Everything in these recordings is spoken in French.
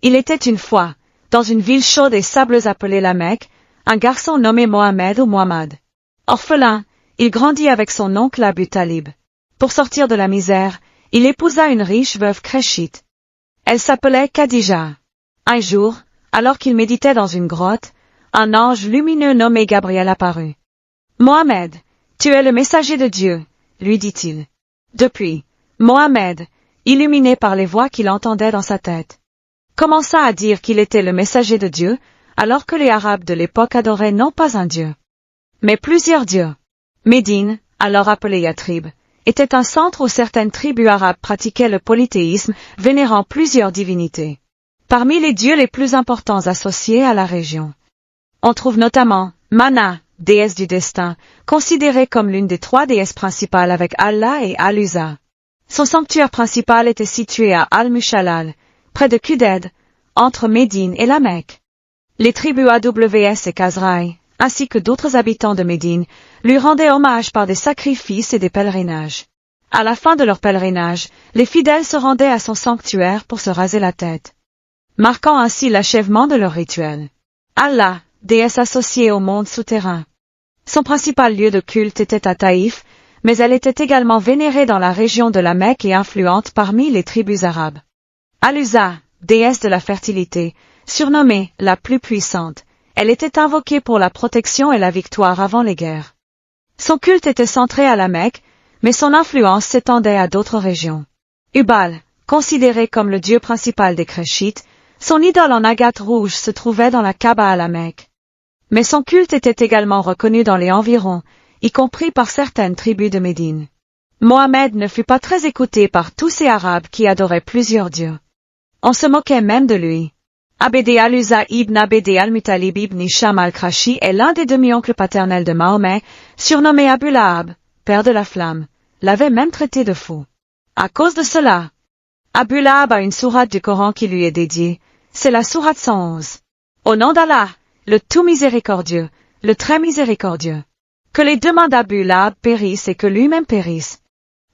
Il était une fois, dans une ville chaude et sableuse appelée la Mecque, un garçon nommé Mohamed ou Muhammad. Orphelin, il grandit avec son oncle Abu Talib. Pour sortir de la misère, il épousa une riche veuve créchite. Elle s'appelait Khadija. Un jour, alors qu'il méditait dans une grotte, un ange lumineux nommé Gabriel apparut. « Mohamed, tu es le messager de Dieu, » lui dit-il. Depuis, Mohamed, illuminé par les voix qu'il entendait dans sa tête, commença à dire qu'il était le messager de Dieu, alors que les Arabes de l'époque adoraient non pas un Dieu, mais plusieurs dieux. Médine, alors appelée Yatrib, était un centre où certaines tribus arabes pratiquaient le polythéisme, vénérant plusieurs divinités. Parmi les dieux les plus importants associés à la région, on trouve notamment Mana, déesse du destin, considérée comme l'une des 3 déesses principales avec Allah et Al-Uzza. Son sanctuaire principal était situé à Al-Mushalal, près de Quded, entre Médine et la Mecque. Les tribus AWS et Khazraï, ainsi que d'autres habitants de Médine, lui rendaient hommage par des sacrifices et des pèlerinages. À la fin de leur pèlerinage, les fidèles se rendaient à son sanctuaire pour se raser la tête, marquant ainsi l'achèvement de leur rituel. Allah, déesse associée au monde souterrain. Son principal lieu de culte était à Taïf, mais elle était également vénérée dans la région de la Mecque et influente parmi les tribus arabes. Al-Uzza, déesse de la fertilité, surnommée la plus puissante, elle était invoquée pour la protection et la victoire avant les guerres. Son culte était centré à la Mecque, mais son influence s'étendait à d'autres régions. Hubal, considéré comme le dieu principal des Créchites, son idole en agate rouge se trouvait dans la Kaaba à la Mecque. Mais son culte était également reconnu dans les environs, y compris par certaines tribus de Médine. Mohamed ne fut pas très écouté par tous ces Arabes qui adoraient plusieurs dieux. On se moquait même de lui. Abd al-Uzza ibn Abd al-Muttalib ibn Hisham al-Krashi est l'un des demi-oncles paternels de Mahomet, surnommé Abu Lahab, père de la flamme, l'avait même traité de fou. À cause de cela, Abu Lahab a une sourate du Coran qui lui est dédiée, c'est la sourate 111. Au nom d'Allah, le tout miséricordieux, le très miséricordieux. Que les 2 mains d'Abu Lahab périssent et que lui-même périsse.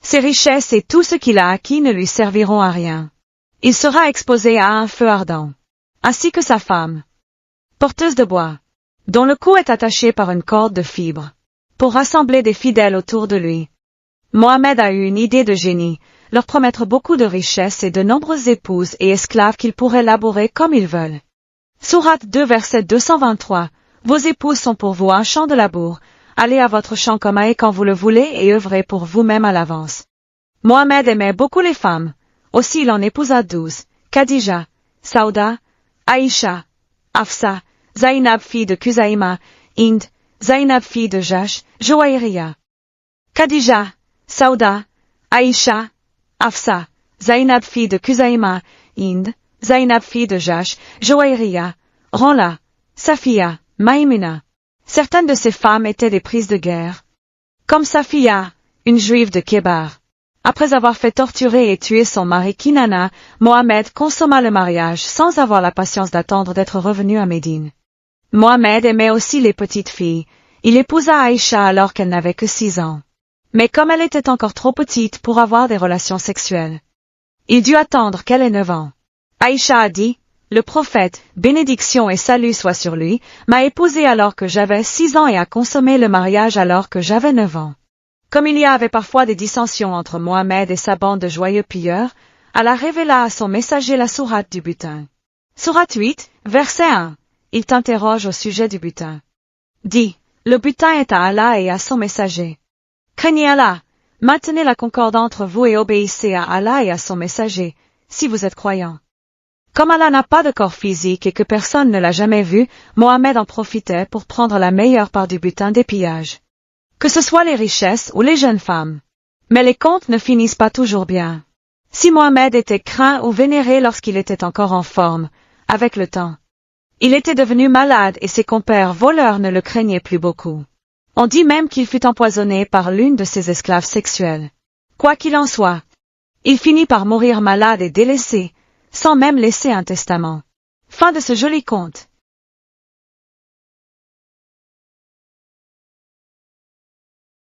Ses richesses et tout ce qu'il a acquis ne lui serviront à rien. Il sera exposé à un feu ardent, ainsi que sa femme, porteuse de bois, dont le cou est attaché par une corde de fibres, pour rassembler des fidèles autour de lui. Mohamed a eu une idée de génie, leur promettre beaucoup de richesses et de nombreuses épouses et esclaves qu'ils pourraient labourer comme ils veulent. Sourate 2 verset 223, vos épouses sont pour vous un champ de labour, allez à votre champ comme et quand vous le voulez et œuvrez pour vous-même à l'avance. Mohamed aimait beaucoup les femmes, aussi il en épousa 12, Khadija, Sauda, Aïcha, Hafsa, Zainab fille de Kuzaïma, Hind, Zainab fille de Jash, Joaïria. Khadija, Sauda, Aïcha, Hafsa, Zainab fille de Kuzaïma, Hind, Zainab fille de Jash, Joaïria, Ranla, Safiya, Maïmuna. Certaines de ces femmes étaient des prises de guerre. Comme Safiya, une juive de Kébar. Après avoir fait torturer et tuer son mari Kinana, Mohamed consomma le mariage sans avoir la patience d'attendre d'être revenu à Médine. Mohamed aimait aussi les petites filles. Il épousa Aïcha alors qu'elle n'avait que 6 ans. Mais comme elle était encore trop petite pour avoir des relations sexuelles, il dut attendre qu'elle ait 9 ans. Aïcha a dit, le prophète, bénédiction et salut soit sur lui, m'a épousée alors que j'avais 6 ans et a consommé le mariage alors que j'avais 9 ans. Comme il y avait parfois des dissensions entre Mohamed et sa bande de joyeux pilleurs, Allah révéla à son messager la sourate du butin. Sourate 8, verset 1. Il t'interroge au sujet du butin. Dis, le butin est à Allah et à son messager. Craignez Allah, maintenez la concorde entre vous et obéissez à Allah et à son messager, si vous êtes croyants. Comme Allah n'a pas de corps physique et que personne ne l'a jamais vu, Mohamed en profitait pour prendre la meilleure part du butin des pillages. Que ce soit les richesses ou les jeunes femmes. Mais les comptes ne finissent pas toujours bien. Si Mohamed était craint ou vénéré lorsqu'il était encore en forme, avec le temps, il était devenu malade et ses compères voleurs ne le craignaient plus beaucoup. On dit même qu'il fut empoisonné par l'une de ses esclaves sexuelles. Quoi qu'il en soit, il finit par mourir malade et délaissé, sans même laisser un testament. Fin de ce joli conte.